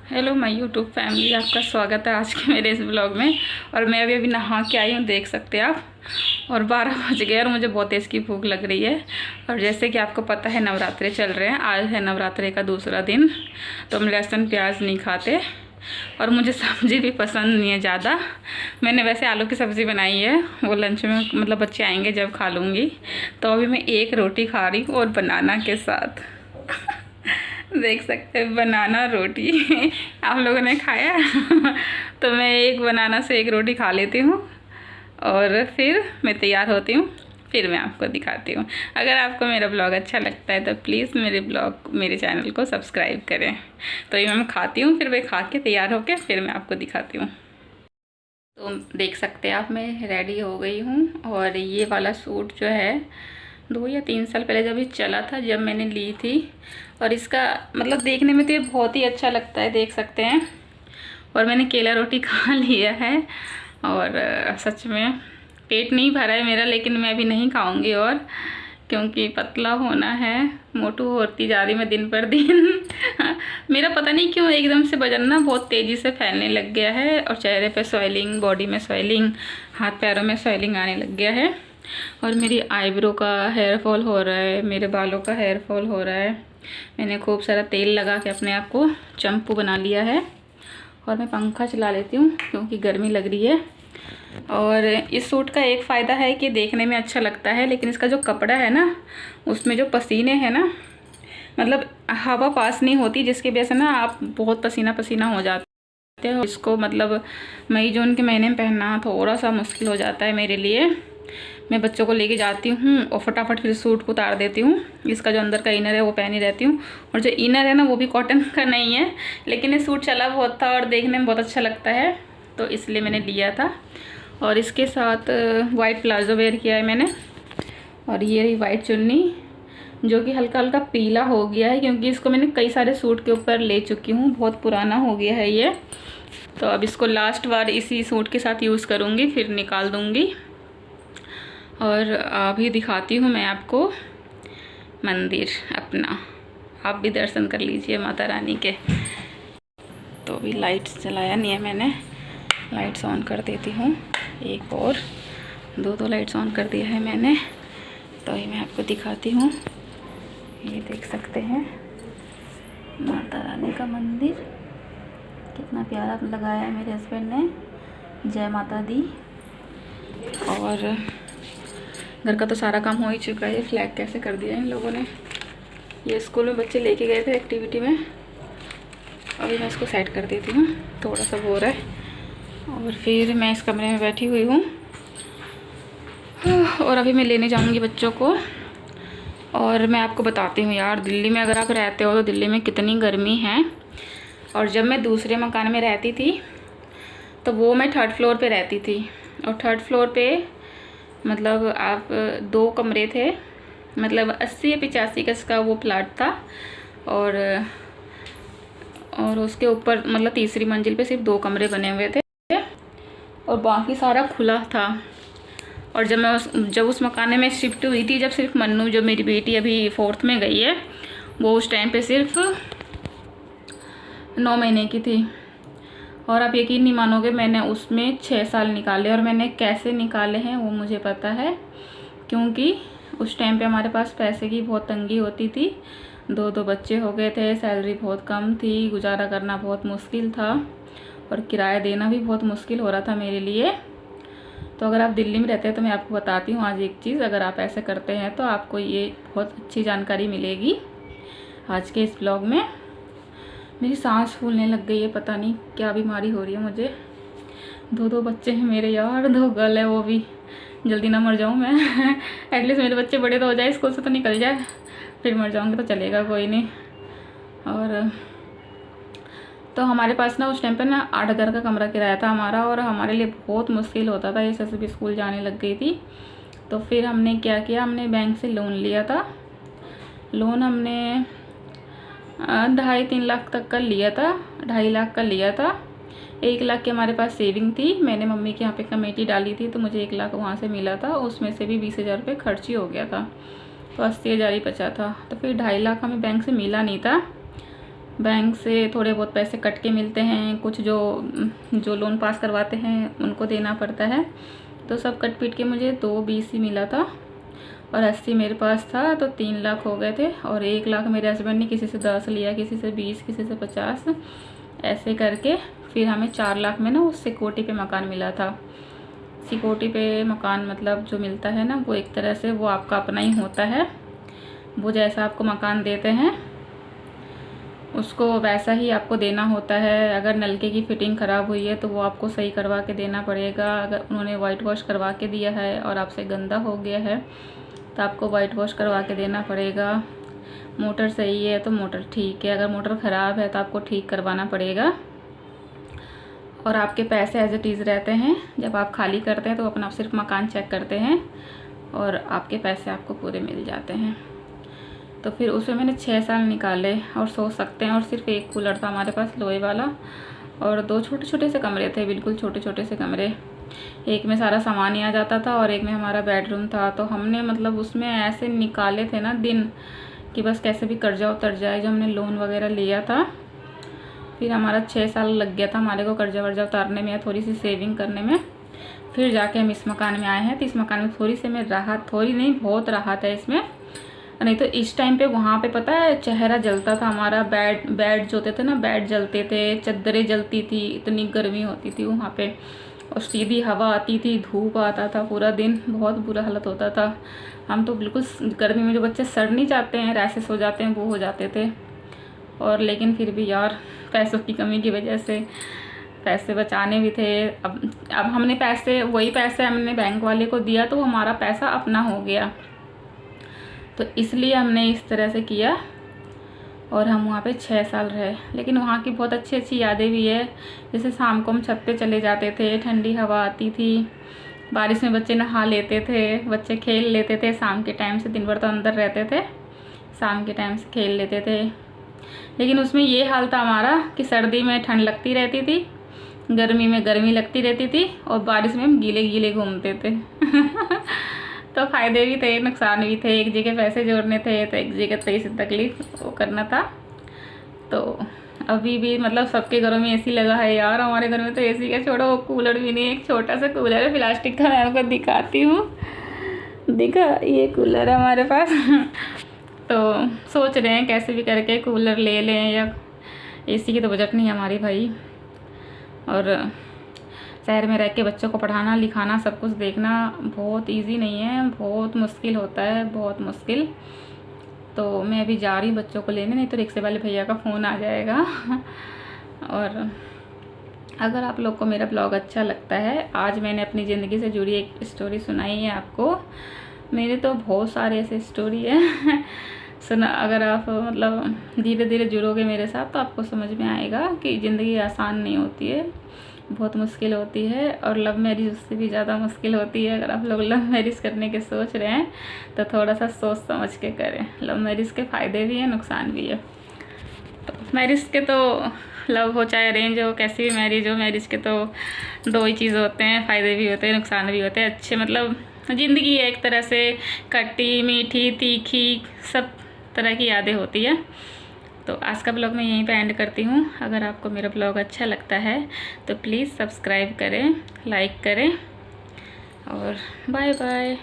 Hello my YouTube family, आपका स्वागत है आज के मेरे इस ब्लॉग में। और मैं अभी नहा के आई हूँ, देख सकते हैं आप। और 12 बज गए और मुझे बहुत तेज़ की भूख लग रही है। और जैसे कि आपको पता है नवरात्रे चल रहे हैं, आज है नवरात्रे का दूसरा दिन। तो हम लहसुन प्याज नहीं खाते और मुझे सब्ज़ी भी पसंद नहीं है ज़्यादा। मैंने वैसे आलू की सब्ज़ी बनाई है, वो लंच में मतलब बच्चे आएंगे जब खा लूँगी। तो अभी मैं एक रोटी खा रही हूँ और बनाना के साथ देख सकते हैं, बनाना रोटी आप लोगों ने खाया तो मैं एक बनाना से एक रोटी खा लेती हूँ और फिर मैं तैयार होती हूँ, फिर मैं आपको दिखाती हूँ। अगर आपको मेरा ब्लॉग अच्छा लगता है तो प्लीज़ मेरे चैनल को सब्सक्राइब करें। तो ये मैं खाती हूँ, फिर मैं खा के तैयार होके फिर मैं आपको दिखाती हूँ। तो देख सकते हैं आप, मैं रेडी हो गई हूँ। और ये वाला सूट जो है 2 या 3 साल पहले जब ये चला था, जब मैंने ली थी। और इसका मतलब देखने में तो ये बहुत ही अच्छा लगता है, देख सकते हैं। और मैंने केला रोटी खा लिया है और सच में पेट नहीं भरा है मेरा, लेकिन मैं अभी नहीं खाऊंगी और क्योंकि पतला होना है, मोटू होती जा रही मैं दिन पर दिन मेरा पता नहीं क्यों एकदम से वजन ना बहुत तेज़ी से फैलने लग गया है। और चेहरे पे स्वेलिंग, बॉडी में स्वेलिंग, हाथ पैरों में स्वेलिंग आने लग गया है। और मेरी आईब्रो का हेयर फॉल हो रहा है, मेरे बालों का हेयर फॉल हो रहा है। मैंने खूब सारा तेल लगा के अपने आप को चंपू बना लिया है। और मैं पंखा चला लेती हूँ क्योंकि गर्मी लग रही है। और इस सूट का एक फ़ायदा है कि देखने में अच्छा लगता है, लेकिन इसका जो कपड़ा है ना, उसमें जो पसीने हैं ना, मतलब हवा पास नहीं होती, जिसकी वजह से ना आप बहुत पसीना पसीना हो जाते हैं। इसको मतलब मई जून के महीने में पहनना थोड़ा सा मुश्किल हो जाता है मेरे लिए। मैं बच्चों को लेके जाती हूँ और फटाफट फिर सूट को उतार देती हूँ। इसका जो अंदर का इनर है वो पहनी रहती हूँ। और जो इनर है ना वो भी कॉटन का नहीं है, लेकिन ये सूट चला बहुत था और देखने में बहुत अच्छा लगता है, तो इसलिए मैंने लिया था। और इसके साथ वाइट प्लाजो वेयर किया है मैंने। और ये रही वाइट चुन्नी, जो कि हल्का हल्का पीला हो गया है क्योंकि इसको मैंने कई सारे सूट के ऊपर ले चुकी हूँ, बहुत पुराना हो गया है ये। तो अब इसको लास्ट बार इसी सूट के साथ यूज़ करूँगी, फिर निकाल दूँगी। और अभी दिखाती हूँ मैं आपको मंदिर अपना, आप भी दर्शन कर लीजिए माता रानी के। तो अभी लाइट्स जलाया नहीं है मैंने, लाइट्स ऑन कर देती हूँ। एक और दो लाइट्स ऑन कर दिया है मैंने। तो ये मैं आपको दिखाती हूँ, ये देख सकते हैं माता रानी का मंदिर कितना प्यारा लगाया है मेरे हस्बैंड ने। जय माता दी। और घर का तो सारा काम हो ही चुका है। फ्लैग कैसे कर दिया इन लोगों ने। ये स्कूल में बच्चे लेके गए थे एक्टिविटी में, अभी मैं इसको सेट कर देती हूँ, थोड़ा सा हो रहा है। और फिर मैं इस कमरे में बैठी हुई हूँ और अभी मैं लेने जाऊँगी बच्चों को। और मैं आपको बताती हूँ यार, दिल्ली में अगर आप रहते हो तो दिल्ली में कितनी गर्मी है। और जब मैं दूसरे मकान में रहती थी तो वो मैं 3rd फ्लोर पे रहती थी। और 3rd फ्लोर पे मतलब आप 2 कमरे थे, मतलब 80 या 85 गज का वो प्लाट था। और उसके ऊपर मतलब तीसरी मंजिल पे सिर्फ 2 कमरे बने हुए थे और बाकी सारा खुला था। और जब उस मकान में शिफ्ट हुई थी, जब सिर्फ मन्नू जो मेरी बेटी अभी 4th में गई है, वो उस टाइम पे सिर्फ 9 महीने की थी। और आप यकीन नहीं मानोगे, मैंने उसमें 6 साल निकाले। और मैंने कैसे निकाले हैं वो मुझे पता है, क्योंकि उस टाइम पे हमारे पास पैसे की बहुत तंगी होती थी। 2 बच्चे हो गए थे, सैलरी बहुत कम थी, गुजारा करना बहुत मुश्किल था और किराया देना भी बहुत मुश्किल हो रहा था मेरे लिए। तो अगर आप दिल्ली में रहते हैं तो मैं आपको बताती हूँ आज एक चीज़, अगर आप ऐसे करते हैं तो आपको ये बहुत अच्छी जानकारी मिलेगी आज के इस ब्लॉग में। मेरी सांस फूलने लग गई है, पता नहीं क्या बीमारी हो रही है मुझे। 2 बच्चे हैं मेरे यार, 2 गर्ल है, वो भी जल्दी ना मर जाऊँ मैं एटलीस्ट मेरे बच्चे बड़े तो हो जाए, स्कूल से तो निकल जाए, फिर मर जाऊँगी तो चलेगा, कोई नहीं। और तो हमारे पास ना उस टाइम पे ना 8,000 का कमरा किराया था हमारा, और हमारे लिए बहुत मुश्किल होता था, ये भी स्कूल जाने लग गई थी। तो फिर हमने क्या किया, हमने बैंक से लोन लिया था। लोन हमने 2.5-3 लाख तक का लिया था, 2.5 लाख का लिया था। 1 लाख की हमारे पास सेविंग थी, मैंने मम्मी के यहाँ पे कमेटी डाली थी तो मुझे 1 लाख वहाँ से मिला था। उसमें से भी 20,000 रुपये खर्च ही हो गया था, तो 80,000 ही बचा था। तो फिर 2.5 लाख हमें बैंक से मिला नहीं था, बैंक से थोड़े बहुत पैसे कट के मिलते हैं, कुछ जो लोन पास करवाते हैं उनको देना पड़ता है। तो सब कट पीट के मुझे 220 ही मिला था और 80 मेरे पास था, तो 3 लाख हो गए थे। और 1 लाख मेरे हस्बैंड ने किसी से 10 लिया, किसी से 20, किसी से 50, ऐसे करके फिर हमें 4 लाख में ना उस सिक्योरिटी पे मकान मिला था। सिक्योरिटी पे मकान मतलब जो मिलता है ना, वो एक तरह से वो आपका अपना ही होता है। वो जैसा आपको मकान देते हैं उसको वैसा ही आपको देना होता है। अगर नलके की फिटिंग ख़राब हुई है तो वो आपको सही करवा के देना पड़ेगा। अगर उन्होंने वाइट वॉश करवा के दिया है और आपसे गंदा हो गया है तो आपको वाइट वॉश करवा के देना पड़ेगा। मोटर सही है तो मोटर ठीक है, अगर मोटर ख़राब है तो आपको ठीक करवाना पड़ेगा। और आपके पैसे एज इट इज़ रहते हैं। जब आप खाली करते हैं तो अपना सिर्फ मकान चेक करते हैं और आपके पैसे आपको पूरे मिल जाते हैं। तो फिर उसमें मैंने 6 साल निकाले और सोच सकते हैं। और सिर्फ एक कूलर था हमारे पास लोहे वाला और 2 छोटे छोटे से कमरे थे, बिल्कुल छोटे छोटे से कमरे। एक में सारा सामान ही आ जाता था और एक में हमारा बेडरूम था। तो हमने मतलब उसमें ऐसे निकाले थे ना दिन कि बस कैसे भी कर्जा उतर जाए। जो हमने लोन वगैरह लिया था, फिर हमारा 6 साल लग गया था हमारे को कर्जा वर्जा उतारने में या थोड़ी सी सेविंग करने में। फिर जाके हम इस मकान में आए हैं। तो इस मकान में थोड़ी सी में राहत, थोड़ी नहीं बहुत राहत है इसमें। नहीं तो इस टाइम पे वहाँ पे पता है चेहरा जलता था हमारा। बेड जो होते थे ना, बेड जलते थे, चद्दरें जलती थी, इतनी गर्मी होती थी वहाँ पे। और सीधी हवा आती थी, धूप आता था पूरा दिन, बहुत बुरा हालत होता था। हम तो बिल्कुल गर्मी में जो बच्चे सड़ नहीं जाते हैं, रैशेस हो जाते हैं, वो हो जाते थे। और लेकिन फिर भी यार पैसों की कमी की वजह से पैसे बचाने भी थे। अब हमने पैसे, वही पैसे हमने बैंक वाले को दिया तो हमारा पैसा अपना हो गया। तो इसलिए हमने इस तरह से किया और हम वहाँ पे 6 साल रहे। लेकिन वहाँ की बहुत अच्छी अच्छी यादें भी है। जैसे शाम को हम छत पे चले जाते थे, ठंडी हवा आती थी, बारिश में बच्चे नहा लेते थे, बच्चे खेल लेते थे शाम के टाइम से। दिन भर तो अंदर रहते थे, शाम के टाइम से खेल लेते थे। लेकिन उसमें ये हाल था हमारा कि सर्दी में ठंड लगती रहती थी, गर्मी में गर्मी लगती रहती थी और बारिश में हम गीले गीले घूमते थे। तो फ़ायदे भी थे, नुकसान भी थे। एक जगह पैसे जोड़ने थे तो एक जगह थोड़ी सी तकलीफ वो करना था। तो अभी भी मतलब सबके घरों में एसी लगा है यार। हमारे घर में तो एसी का छोड़ो, कूलर भी नहीं। एक छोटा सा कूलर है प्लास्टिक का, मैं आपको दिखाती हूँ। देखा, ये कूलर है हमारे पास। तो सोच रहे हैं कैसे भी करके कूलर ले लें, या एसी की तो बजट नहीं है हमारी भाई। और शहर में रह के बच्चों को पढ़ाना लिखाना सब कुछ देखना बहुत इजी नहीं है, बहुत मुश्किल होता है, बहुत मुश्किल। तो मैं अभी जा रही हूँ बच्चों को लेने, नहीं तो रिक्शे वाले भैया का फ़ोन आ जाएगा। और अगर आप लोग को मेरा ब्लॉग अच्छा लगता है, आज मैंने अपनी ज़िंदगी से जुड़ी एक स्टोरी सुनाई है आपको। मेरे तो बहुत सारे ऐसे स्टोरी है। सुना, अगर आप मतलब धीरे धीरे जुड़ोगे मेरे साथ तो आपको समझ में आएगा कि ज़िंदगी आसान नहीं होती है, बहुत मुश्किल होती है। और लव मैरिज उससे भी ज़्यादा मुश्किल होती है। अगर आप लोग लव मैरिज करने के सोच रहे हैं तो थोड़ा सा सोच समझ के करें। लव मैरिज के फ़ायदे भी हैं, नुकसान भी है। तो मैरिज के तो, लव हो चाहे अरेंज हो, कैसी भी मैरिज हो, मैरिज के तो 2 ही चीज़ होते हैं, फ़ायदे भी होते हैं, नुकसान भी होते हैं। अच्छे मतलब ज़िंदगी है एक तरह से, खट्टी मीठी तीखी सब तरह की यादें होती है। तो आज का ब्लॉग मैं यहीं पे एंड करती हूँ। अगर आपको मेरा ब्लॉग अच्छा लगता है तो प्लीज़ सब्सक्राइब करें, लाइक करें और बाय बाय।